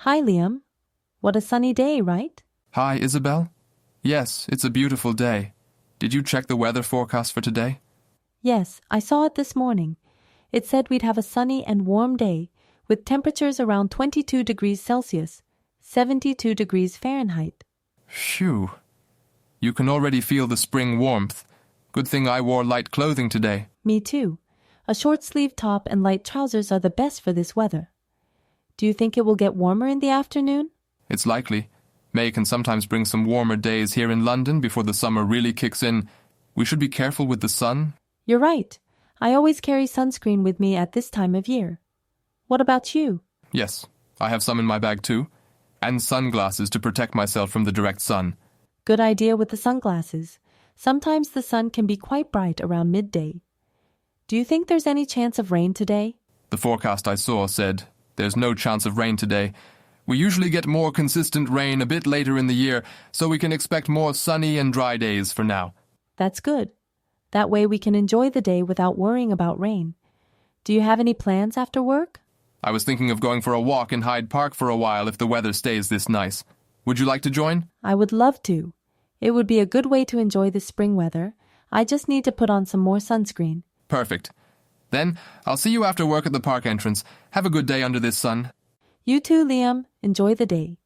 Hi, Liam. What a sunny day, right? Hi, Isabel. Yes, it's a beautiful day. Did you check the weather forecast for today? Yes, I saw it this morning. It said we'd have a sunny and warm day with temperatures around 22 degrees Celsius, 72 degrees Fahrenheit. Phew. You can already feel the spring warmth. Good thing I wore light clothing today. Me too. A short-sleeved top and light trousers are the best for this weather. Do you think it will get warmer in the afternoon? It's likely. May can sometimes bring some warmer days here in London before the summer really kicks in. We should be careful with the sun. You're right. I always carry sunscreen with me at this time of year. What about you? Yes, I have some in my bag too. And sunglasses to protect myself from the direct sun. Good idea with the sunglasses. Sometimes the sun can be quite bright around midday. Do you think there's any chance of rain today? The forecast I saw said there's no chance of rain today. We usually get more consistent rain a bit later in the year, so we can expect more sunny and dry days for now. That's good. That way we can enjoy the day without worrying about rain. Do you have any plans after work? I was thinking of going for a walk in Hyde Park for a while if the weather stays this nice. Would you like to join? I would love to. It would be a good way to enjoy the spring weather. I just need to put on some more sunscreen. Perfect. Then, I'll see you after work at the park entrance. Have a good day under this sun. You too, Liam. Enjoy the day.